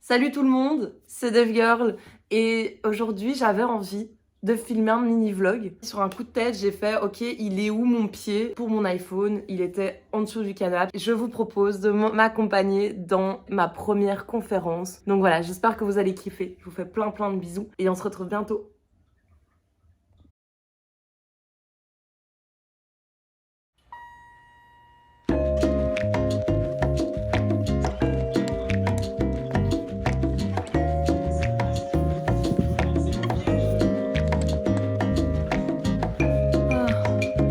Salut tout le monde, c'est DevGirl et aujourd'hui j'avais envie de filmer un mini vlog. Sur un coup de tête, j'ai fait ok, il est où mon pied pour mon iPhone? Il était en dessous du canapé. Je vous propose de m'accompagner dans ma première conférence. Donc voilà, j'espère que vous allez kiffer. Je vous fais plein de bisous et on se retrouve bientôt.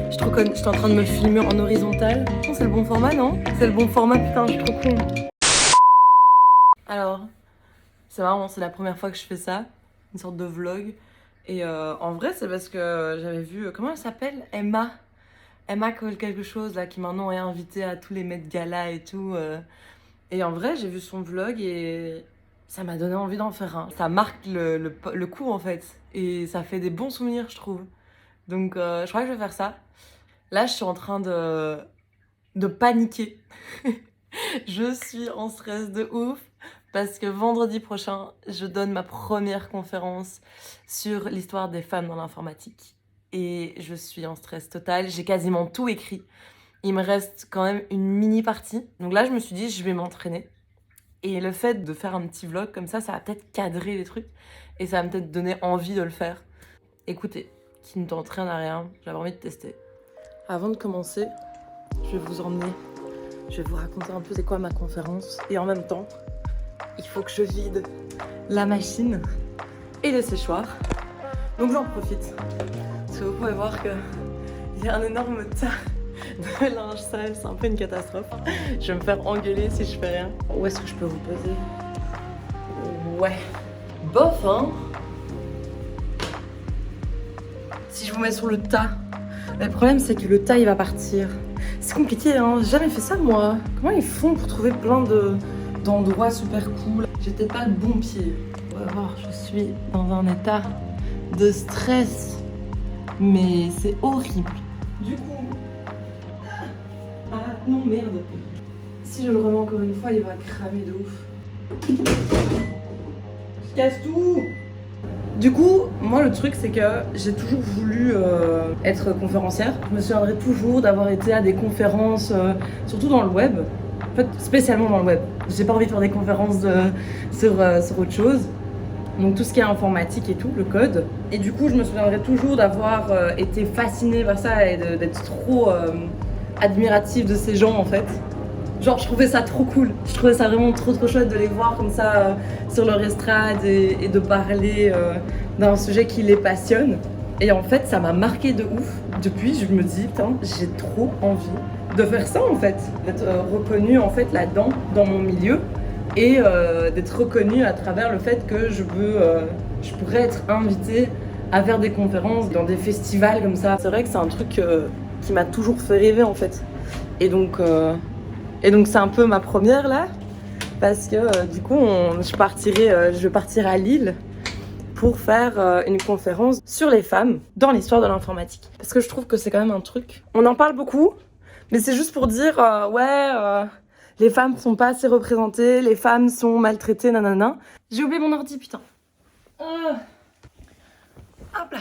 Je suis trop conne, je suis en train de me filmer en horizontal. Oh, c'est le bon format, non? C'est le bon format, putain, je suis trop con. Alors, c'est marrant, c'est la première fois que je fais ça, une sorte de vlog. Et en vrai, c'est parce que j'avais vu, comment elle s'appelle? Emma quelque chose, là, qui maintenant est invitée à tous les Met Gala et tout. Et en vrai, j'ai vu son vlog et ça m'a donné envie d'en faire un. Ça marque le coup, en fait. Et ça fait des bons souvenirs, je trouve. Donc, je crois que je vais faire ça. Là, je suis en train de paniquer. Je suis en stress de ouf parce que vendredi prochain, je donne ma première conférence sur l'histoire des femmes dans l'informatique. Et je suis en stress total. J'ai quasiment tout écrit. Il me reste quand même une mini partie. Donc là, je me suis dit, je vais m'entraîner. Et le fait de faire un petit vlog comme ça va peut-être cadrer les trucs. Et ça va peut-être donner envie de le faire. Écoutez, qui ne tente rien à rien, j'avais envie de tester. Avant de commencer, je vais vous emmener. Je vais vous raconter un peu c'est quoi ma conférence. Et en même temps, il faut que je vide la machine et le séchoir. Donc j'en profite. Parce que vous pouvez voir qu'il y a un énorme tas de linge sale. C'est un peu une catastrophe. Je vais me faire engueuler si je fais rien. Où est-ce que je peux vous poser? Ouais. Bof, hein? Si je vous mets sur le tas. Mais le problème, c'est que le tas, il va partir. C'est compliqué, hein? J'ai jamais fait ça, moi. Comment ils font pour trouver plein d'endroits super cool? J'ai peut-être pas le bon pied. On va voir, je suis dans un état de stress. Mais c'est horrible. Du coup... Ah non, merde. Si je le remets encore une fois, il va cramer de ouf. Je casse tout! Du coup, moi le truc c'est que j'ai toujours voulu être conférencière. Je me souviendrai toujours d'avoir été à des conférences, surtout dans le web. En fait, spécialement dans le web. J'ai pas envie de faire des conférences sur autre chose. Donc tout ce qui est informatique et tout, le code. Et du coup, je me souviendrai toujours d'avoir été fascinée par ça et d'être trop admirative de ces gens en fait. Genre, je trouvais ça trop cool. Je trouvais ça vraiment trop chouette de les voir comme ça sur leur estrade et de parler d'un sujet qui les passionne. Et en fait, ça m'a marqué de ouf. Depuis, je me dis, putain, j'ai trop envie de faire ça en fait. D'être reconnue en fait là-dedans, dans mon milieu. Et d'être reconnue à travers le fait que je pourrais être invitée à faire des conférences dans des festivals comme ça. C'est vrai que c'est un truc qui m'a toujours fait rêver en fait. Et donc c'est un peu ma première là, parce que du coup je vais partir à Lille pour faire une conférence sur les femmes dans l'histoire de l'informatique. Parce que je trouve que c'est quand même un truc, on en parle beaucoup, mais c'est juste pour dire les femmes sont pas assez représentées, les femmes sont maltraitées, nanana. J'ai oublié mon ordi, putain. Hop là.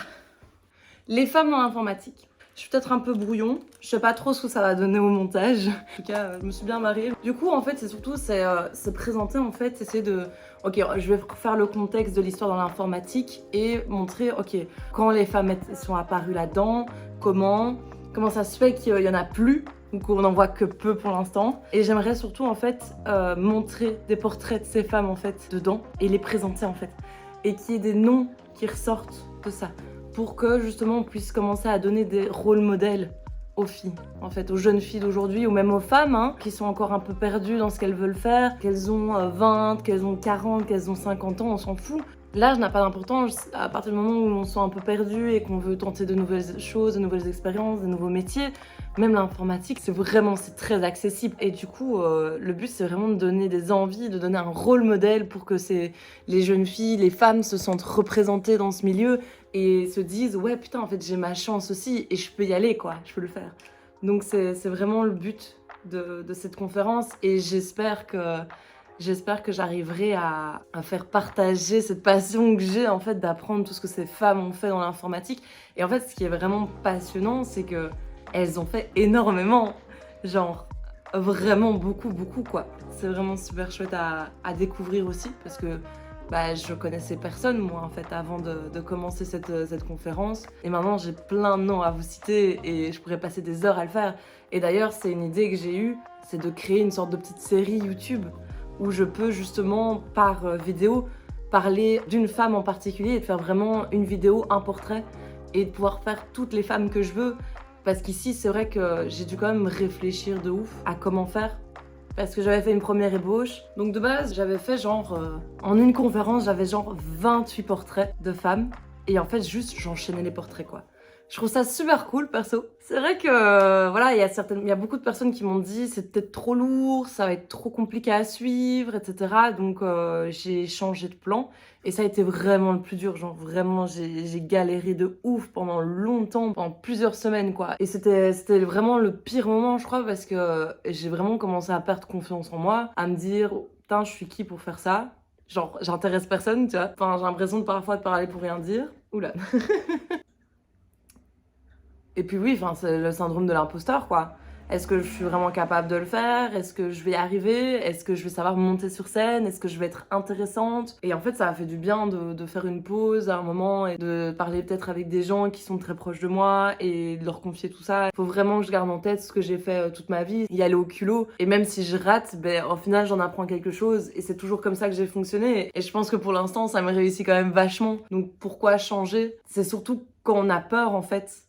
Les femmes dans l'informatique. Je suis peut-être un peu brouillon, je sais pas trop ce que ça va donner au montage. En tout cas, je me suis bien marrée. Du coup, en fait, c'est surtout se présenter, en fait, essayer de... Ok, je vais faire le contexte de l'histoire dans l'informatique et montrer, ok, quand les femmes sont apparues là-dedans, comment ça se fait qu'il y en a plus, ou qu'on n'en voit que peu pour l'instant. Et j'aimerais surtout, en fait, montrer des portraits de ces femmes, en fait, dedans, et les présenter, en fait. Et qu'il y ait des noms qui ressortent de ça. Pour que justement on puisse commencer à donner des rôles modèles aux filles, en fait, aux jeunes filles d'aujourd'hui ou même aux femmes hein, qui sont encore un peu perdues dans ce qu'elles veulent faire, qu'elles ont 20, qu'elles ont 40, qu'elles ont 50 ans, on s'en fout. L'âge n'a pas d'importance à partir du moment où on se sent un peu perdu et qu'on veut tenter de nouvelles choses, de nouvelles expériences, de nouveaux métiers. Même l'informatique, c'est très accessible. Et du coup, le but, c'est vraiment de donner des envies, de donner un rôle modèle pour que les jeunes filles, les femmes se sentent représentées dans ce milieu et se disent « Ouais, putain, en fait, j'ai ma chance aussi et je peux y aller, quoi, je peux le faire. » Donc, c'est vraiment le but de cette conférence et j'espère que J'espère que j'arriverai à faire partager cette passion que j'ai en fait d'apprendre tout ce que ces femmes ont fait dans l'informatique. Et en fait, ce qui est vraiment passionnant, c'est que elles ont fait énormément, genre vraiment beaucoup, beaucoup quoi. C'est vraiment super chouette à découvrir aussi parce que bah, je connaissais personne moi en fait avant de commencer cette conférence. Et maintenant j'ai plein de noms à vous citer et je pourrais passer des heures à le faire. Et d'ailleurs c'est une idée que j'ai eue, c'est de créer une sorte de petite série YouTube où je peux justement par vidéo parler d'une femme en particulier et de faire vraiment une vidéo, un portrait et de pouvoir faire toutes les femmes que je veux. Parce qu'ici c'est vrai que j'ai dû quand même réfléchir de ouf à comment faire. Parce que j'avais fait une première ébauche. Donc de base, j'avais fait genre... en une conférence, j'avais genre 28 portraits de femmes. Et en fait, juste, j'enchaînais les portraits, quoi. Je trouve ça super cool, perso. C'est vrai que, voilà, il y a beaucoup de personnes qui m'ont dit c'est peut-être trop lourd, ça va être trop compliqué à suivre, etc. Donc j'ai changé de plan. Et ça a été vraiment le plus dur, genre vraiment, j'ai galéré de ouf pendant longtemps, pendant plusieurs semaines, quoi. Et c'était vraiment le pire moment, je crois, parce que j'ai vraiment commencé à perdre confiance en moi, à me dire, putain, je suis qui pour faire ça? Genre, j'intéresse personne, tu vois. Enfin, j'ai l'impression de parfois de parler pour rien dire. Oula. Et puis oui, enfin, c'est le syndrome de l'imposteur, quoi. Est-ce que je suis vraiment capable de le faire? Est-ce que je vais y arriver? Est-ce que je vais savoir monter sur scène? Est-ce que je vais être intéressante? Et en fait, ça a fait du bien de faire une pause à un moment et de parler peut-être avec des gens qui sont très proches de moi et de leur confier tout ça. Il faut vraiment que je garde en tête ce que j'ai fait toute ma vie, y aller au culot. Et même si je rate, ben, au final, j'en apprends quelque chose. Et c'est toujours comme ça que j'ai fonctionné. Et je pense que pour l'instant, ça me réussit quand même vachement. Donc pourquoi changer? C'est surtout quand on a peur, en fait,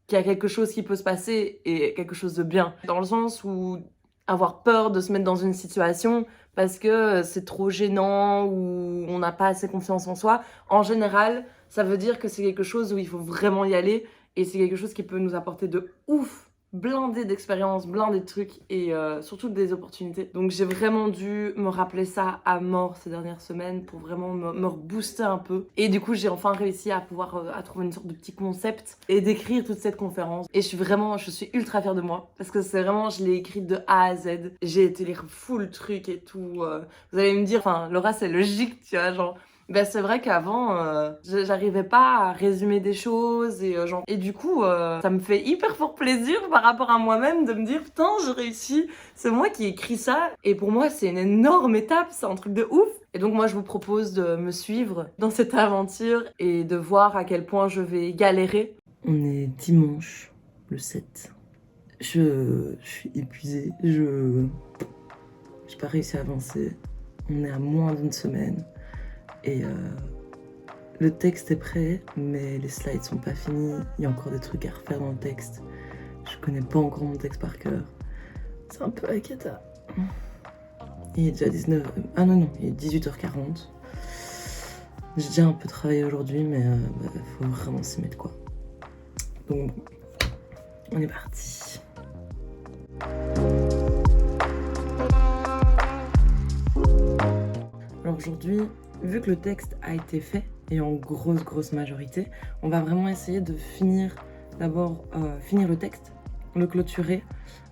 qu'il y a quelque chose qui peut se passer et quelque chose de bien. Dans le sens où avoir peur de se mettre dans une situation parce que c'est trop gênant ou on n'a pas assez confiance en soi, en général, ça veut dire que c'est quelque chose où il faut vraiment y aller et c'est quelque chose qui peut nous apporter de ouf, blindé d'expériences, blindé de trucs et surtout des opportunités. Donc j'ai vraiment dû me rappeler ça à mort ces dernières semaines pour vraiment me rebooster un peu. Et du coup j'ai enfin réussi à pouvoir à trouver une sorte de petit concept et d'écrire toute cette conférence. Et je suis ultra fière de moi parce que c'est vraiment, je l'ai écrite de A à Z. J'ai été lire full truc et tout. Vous allez me dire, enfin Laura c'est logique, tu vois, genre... Ben, c'est vrai qu'avant, j'arrivais pas à résumer des choses et genre... Et du coup, ça me fait hyper fort plaisir par rapport à moi-même de me dire putain, j'ai réussi, c'est moi qui ai écrit ça. Et pour moi, c'est une énorme étape, c'est un truc de ouf. Et donc moi, je vous propose de me suivre dans cette aventure et de voir à quel point je vais galérer. On est dimanche, le 7. Je suis épuisée, j'ai pas réussi à avancer. On est à moins d'une semaine. Et le texte est prêt, mais les slides sont pas finis. Il y a encore des trucs à refaire dans le texte. Je connais pas encore mon texte par cœur. C'est un peu inquiétant. Il est déjà 19... Ah non, il est 18h40. J'ai déjà un peu travaillé aujourd'hui, mais faut vraiment s'y mettre, quoi. Donc, on est parti. Alors aujourd'hui, vu que le texte a été fait, et en grosse majorité, on va vraiment essayer de finir d'abord finir le texte, le clôturer,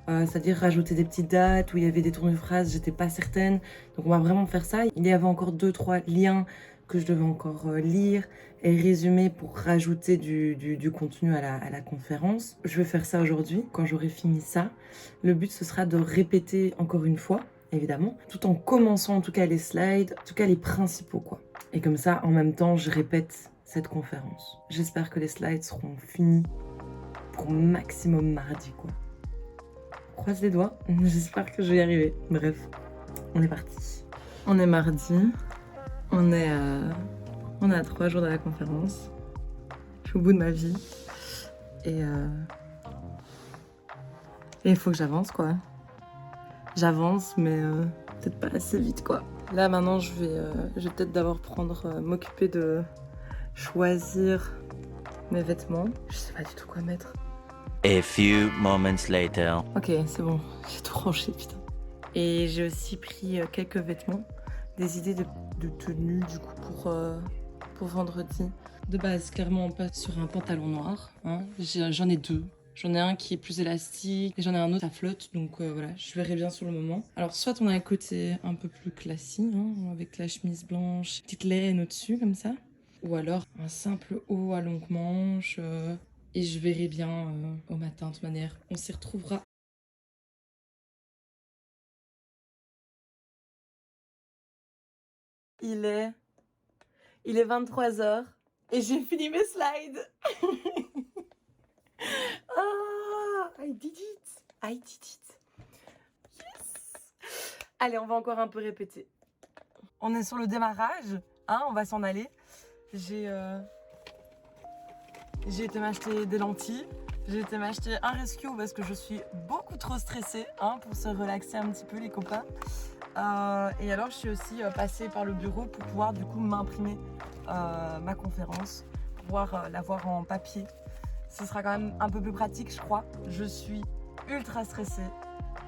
c'est-à-dire rajouter des petites dates où il y avait des tournures de phrases, j'étais pas certaine. Donc on va vraiment faire ça. Il y avait encore 2-3 liens que je devais encore lire et résumer pour rajouter du contenu à la conférence. Je vais faire ça aujourd'hui, quand j'aurai fini ça. Le but, ce sera de répéter encore une fois, évidemment, tout en commençant en tout cas les slides, en tout cas les principaux, quoi. Et comme ça, en même temps, je répète cette conférence. J'espère que les slides seront finis pour maximum mardi, quoi. Croise les doigts, j'espère que je vais y arriver. Bref, on est parti. On est mardi, on est à 3 jours de la conférence. Je suis au bout de ma vie. Et il faut que j'avance, quoi. J'avance, mais peut-être pas assez vite, quoi. Là, maintenant, je vais peut-être d'abord m'occuper de choisir mes vêtements. Je sais pas du tout quoi mettre. A few moments later. Ok, c'est bon, j'ai tout rangé, putain. Et j'ai aussi pris quelques vêtements, des idées de tenue, du coup, pour vendredi. De base, clairement, on passe sur un pantalon noir. Hein. J'en ai deux. J'en ai un qui est plus élastique et j'en ai un autre à flotte, donc voilà, je verrai bien sur le moment. Alors soit on a un côté un peu plus classique, hein, avec la chemise blanche, petite laine au-dessus comme ça, ou alors un simple haut à longue manche, et je verrai bien au matin de toute manière, on s'y retrouvera. Il est 23h et j'ai fini mes slides. Ah, I did it. I did it. Yes. Allez, on va encore un peu répéter. On est sur le démarrage, hein, on va s'en aller. J'ai été m'acheter des lentilles. J'ai été m'acheter un rescue parce que je suis beaucoup trop stressée, hein, pour se relaxer un petit peu les copains. Et alors je suis aussi passée par le bureau pour pouvoir du coup m'imprimer ma conférence, pour pouvoir l'avoir en papier. Ce sera quand même un peu plus pratique je crois. Je suis ultra stressée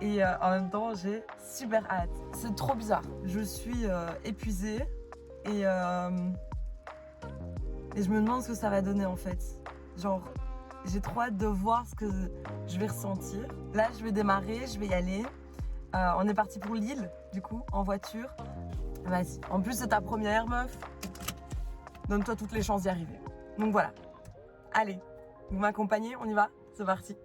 et en même temps j'ai super hâte. C'est trop bizarre. Je suis épuisée et je me demande ce que ça va donner en fait. Genre j'ai trop hâte de voir ce que je vais ressentir. Là je vais démarrer, je vais y aller. On est parti pour Lille, du coup, en voiture. Vas-y. En plus, c'est ta première, meuf. Donne-toi toutes les chances d'y arriver. Donc voilà. Allez, vous m'accompagnez, on y va? C'est parti.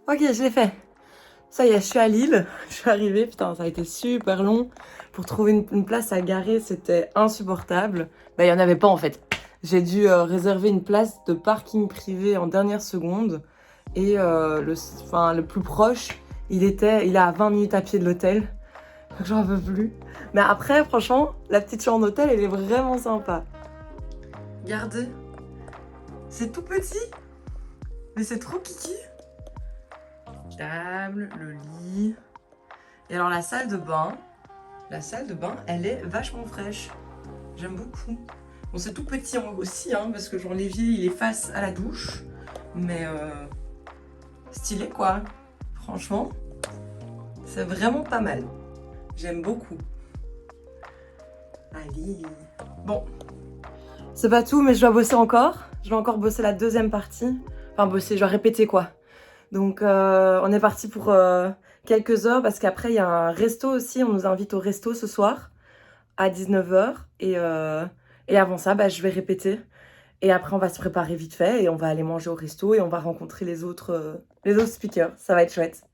Ok, je l'ai fait. Ça y est, je suis à Lille. Je suis arrivée. Putain, ça a été super long. Pour trouver une place à garer, c'était insupportable. Bah, il n'y en avait pas en fait. J'ai dû réserver une place de parking privé en dernière seconde. Et le plus proche, il est à 20 minutes à pied de l'hôtel. Donc j'en peux plus. Mais après, franchement, la petite chambre d'hôtel, elle est vraiment sympa. Regardez. C'est tout petit. Mais c'est trop kiki. Table, le lit. Et alors la salle de bain, elle est vachement fraîche. J'aime beaucoup. Bon, c'est tout petit aussi, hein, parce que genre l'évier, il est face à la douche. Mais stylé, quoi. Franchement, c'est vraiment pas mal. J'aime beaucoup. Allez. Bon. C'est pas tout, mais je dois bosser encore. Je vais encore bosser la deuxième partie. Enfin, bosser, je dois répéter, quoi. Donc, on est parti pour quelques heures, parce qu'après, il y a un resto aussi. On nous invite au resto ce soir, à 19h. Et avant ça, bah, je vais répéter. Et après, on va se préparer vite fait et on va aller manger au resto et on va rencontrer les autres speakers. Ça va être chouette.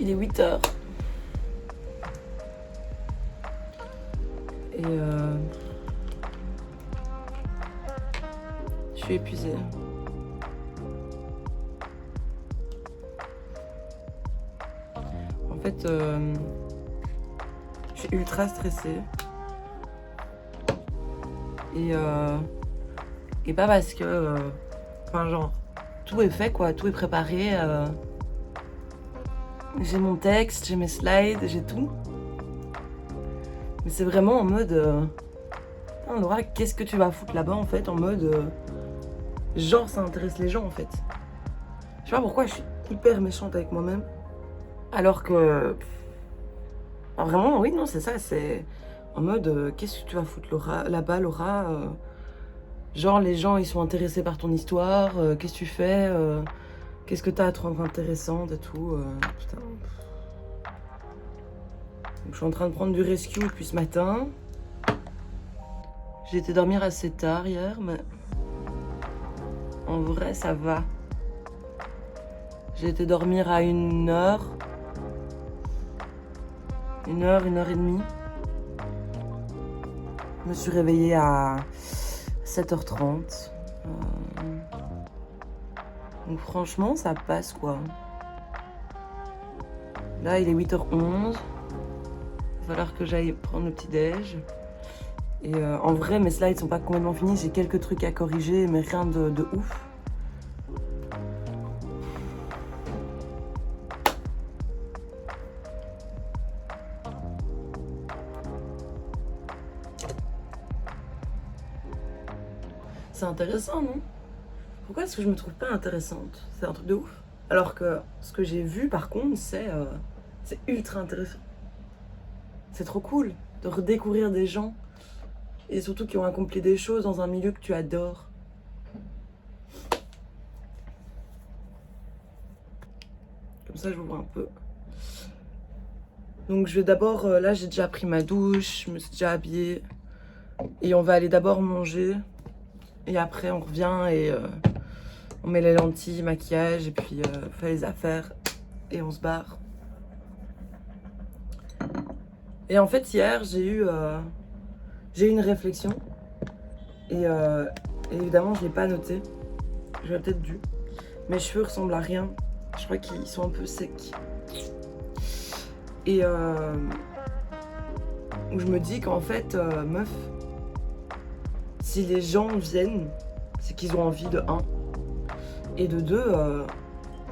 Il est 8h. Et je suis épuisée. En fait, je suis ultra stressée. Et pas parce que... Enfin, genre, tout est fait, quoi. Tout est préparé. J'ai mon texte, j'ai mes slides, j'ai tout. Mais c'est vraiment en mode... Laura, qu'est-ce que tu vas foutre là-bas, en fait? En mode... genre, ça intéresse les gens, en fait. Je sais pas pourquoi je suis hyper méchante avec moi-même. Alors que... Alors vraiment, oui, non, c'est ça. C'est en mode... qu'est-ce que tu vas foutre là-bas, Laura? Genre, les gens, ils sont intéressés par ton histoire. Qu'est-ce que tu fais? Qu'est-ce que t'as à trouver intéressant et tout? Putain. Donc, je suis en train de prendre du rescue depuis ce matin. J'ai été dormir assez tard hier, mais en vrai, ça va. J'ai été dormir à 1h. 1h et demie. Je me suis réveillée à 7h30. Donc franchement, ça passe quoi. Là, il est 8h11. Il va falloir que j'aille prendre le petit-déj. Et en vrai, mes slides sont pas complètement finis. J'ai quelques trucs à corriger, mais rien de ouf. C'est intéressant, non? Pourquoi est-ce que je me trouve pas intéressante? C'est un truc de ouf. Alors que ce que j'ai vu, par contre, c'est ultra intéressant. C'est trop cool de redécouvrir des gens et surtout qui ont accompli des choses dans un milieu que tu adores. Comme ça, je vous vois un peu. Donc je vais d'abord, là j'ai déjà pris ma douche, je me suis déjà habillée. Et on va aller d'abord manger. Et après on revient et on met les lentilles, maquillage et puis on fait les affaires et on se barre. Et en fait hier j'ai eu une réflexion et évidemment je l'ai pas notée. J'aurais peut-être dû. Mes cheveux ressemblent à rien. Je crois qu'ils sont un peu secs. Et où je me dis qu'en fait, meuf, si les gens viennent, c'est qu'ils ont envie de 1. Et de 2,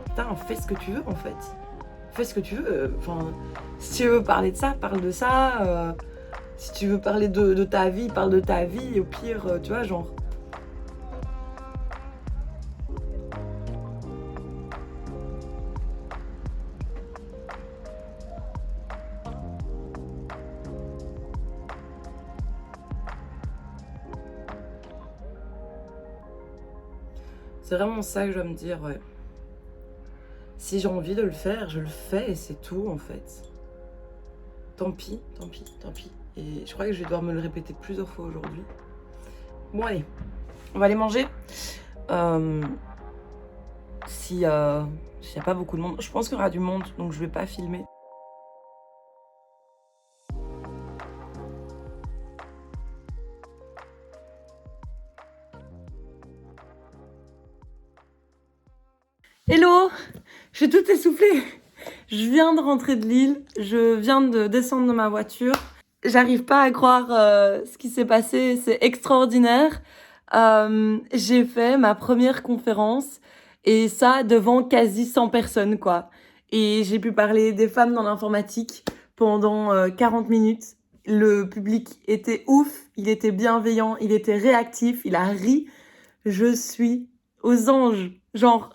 putain, fais ce que tu veux en fait. Fais ce que tu veux. Enfin, si tu veux parler de ça, parle de ça. Si tu veux parler de ta vie, parle de ta vie. Au pire, tu vois, genre. C'est vraiment ça que je dois me dire, ouais. Si j'ai envie de le faire, je le fais et c'est tout en fait. Tant pis, tant pis, tant pis. Et je crois que je vais devoir me le répéter plusieurs fois aujourd'hui. Bon allez, on va aller manger. S'il y a pas beaucoup de monde, je pense qu'il y aura du monde, donc je vais pas filmer. Hello! Je suis toute essoufflée. Je viens de rentrer de Lille, je viens de descendre de ma voiture. J'arrive pas à croire ce qui s'est passé, c'est extraordinaire. J'ai fait ma première conférence et ça devant quasi 100 personnes quoi. Et j'ai pu parler des femmes dans l'informatique pendant 40 minutes. Le public était ouf, il était bienveillant, il était réactif, il a ri. Je suis aux anges, genre...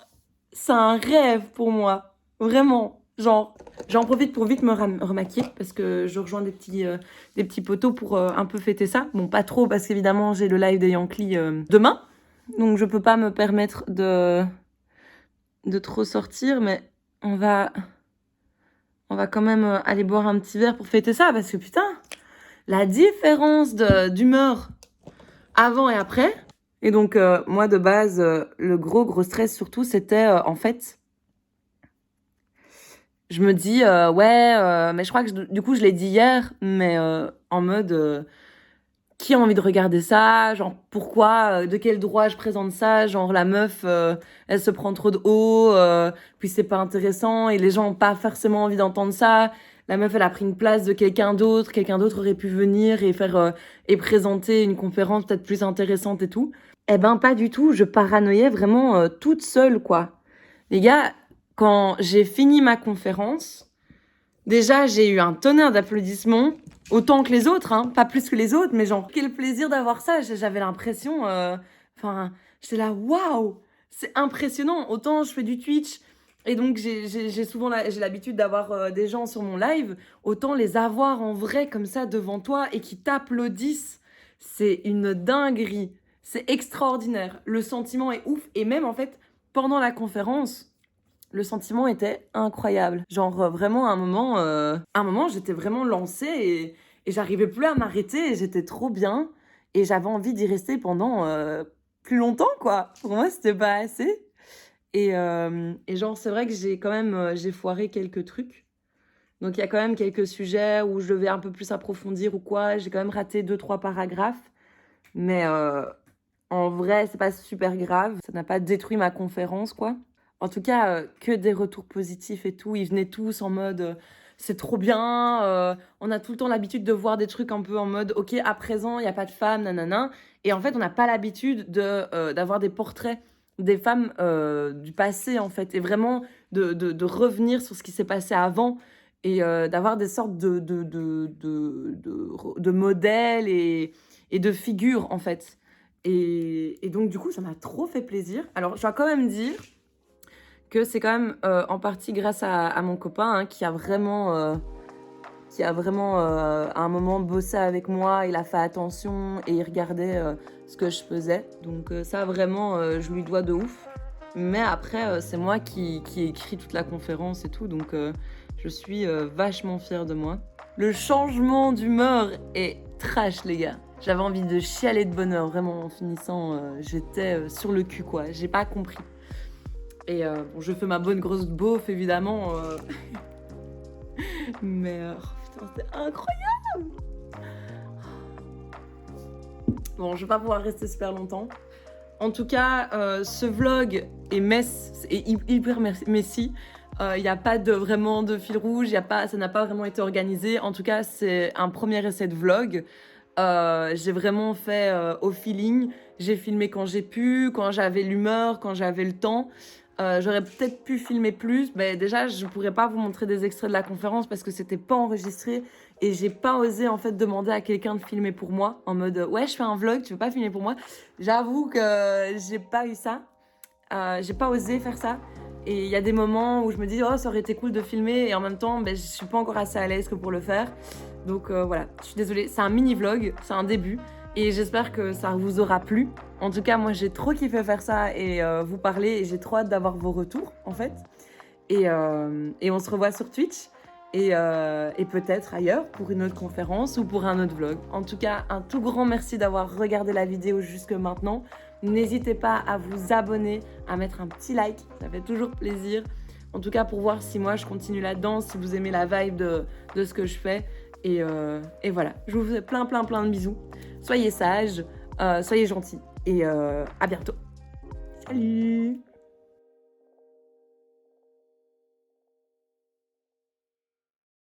C'est un rêve pour moi, vraiment. Genre, j'en profite pour vite me remaquiller parce que je rejoins des petits poteaux pour un peu fêter ça. Bon, pas trop parce qu'évidemment j'ai le live des Yankees demain, donc je peux pas me permettre de trop sortir, mais on va quand même aller boire un petit verre pour fêter ça parce que putain, la différence d'humeur avant et après. Et donc, moi, de base, le gros stress, surtout, c'était, en fait, je me dis, ouais, mais je crois que, du coup, je l'ai dit hier, mais en mode, qui a envie de regarder ça? Genre, pourquoi? De quel droit je présente ça? Genre, la meuf, elle se prend trop de haut, puis c'est pas intéressant, et les gens ont pas forcément envie d'entendre ça. La meuf, elle a pris une place de quelqu'un d'autre aurait pu venir et faire, et présenter une conférence peut-être plus intéressante et tout. Eh ben, pas du tout. Je paranoïais vraiment toute seule, quoi. Les gars, quand j'ai fini ma conférence, déjà, j'ai eu un tonnerre d'applaudissements, autant que les autres, hein. Pas plus que les autres, mais genre, quel plaisir d'avoir ça. J'avais l'impression... Enfin, j'étais là, waouh! C'est impressionnant. Autant je fais du Twitch, et donc j'ai souvent j'ai l'habitude d'avoir des gens sur mon live, autant les avoir en vrai, comme ça, devant toi, et qui t'applaudissent. C'est une dinguerie. C'est extraordinaire. Le sentiment est ouf. Et même, en fait, pendant la conférence, le sentiment était incroyable. Genre, vraiment, à un moment, j'étais vraiment lancée et j'arrivais plus à m'arrêter. Et j'étais trop bien. Et j'avais envie d'y rester pendant plus longtemps, quoi. Pour moi, c'était pas assez. Et genre, c'est vrai que j'ai foiré quelques trucs. Donc, il y a quand même quelques sujets où je devais un peu plus approfondir ou quoi. J'ai quand même raté 2-3 paragraphes. Mais En vrai, c'est pas super grave. Ça n'a pas détruit ma conférence, quoi. En tout cas, que des retours positifs et tout. Ils venaient tous en mode c'est trop bien. On a tout le temps l'habitude de voir des trucs un peu en mode ok, à présent, il n'y a pas de femmes, nanana. Et en fait, on n'a pas l'habitude d'avoir des portraits des femmes du passé, en fait. Et vraiment de revenir sur ce qui s'est passé avant et d'avoir des sortes de modèles et de figures, en fait. Et donc, du coup, ça m'a trop fait plaisir. Alors, je dois quand même dire que c'est quand même en partie grâce à mon copain hein, qui a vraiment, à un moment bossé avec moi. Il a fait attention et il regardait ce que je faisais. Donc, ça, vraiment, je lui dois de ouf. Mais après, c'est moi qui ai écrit toute la conférence et tout. Donc, je suis vachement fière de moi. Le changement d'humeur est trash, les gars. J'avais envie de chialer de bonheur, vraiment, en finissant. J'étais sur le cul, quoi. J'ai pas compris. Et bon, je fais ma bonne grosse beauf, évidemment. Mais putain, c'est incroyable! Bon, je vais pas pouvoir rester super longtemps. En tout cas, ce vlog est hyper messy. Il n'y a pas vraiment de fil rouge, ça n'a pas vraiment été organisé. En tout cas, c'est un premier essai de vlog. J'ai vraiment fait au feeling. J'ai filmé quand j'ai pu, quand j'avais l'humeur, quand j'avais le temps. J'aurais peut-être pu filmer plus. Mais déjà, je pourrais pas vous montrer des extraits de la conférence parce que c'était pas enregistré. Et j'ai pas osé en fait demander à quelqu'un de filmer pour moi. En mode, ouais, je fais un vlog, tu veux pas filmer pour moi? J'avoue que j'ai pas eu ça. J'ai pas osé faire ça. Et il y a des moments où je me dis, oh, ça aurait été cool de filmer. Et en même temps, je suis pas encore assez à l'aise que pour le faire. Donc voilà, je suis désolée. C'est un mini-vlog, c'est un début. Et j'espère que ça vous aura plu. En tout cas, moi, j'ai trop kiffé faire ça et vous parler. Et j'ai trop hâte d'avoir vos retours, en fait. Et on se revoit sur Twitch. Et peut-être ailleurs pour une autre conférence ou pour un autre vlog. En tout cas, un tout grand merci d'avoir regardé la vidéo jusque maintenant. N'hésitez pas à vous abonner, à mettre un petit like, ça fait toujours plaisir. En tout cas, pour voir si moi je continue là-dedans, si vous aimez la vibe de ce que je fais. Et voilà, je vous fais plein de bisous. Soyez sages, soyez gentils et à bientôt. Salut!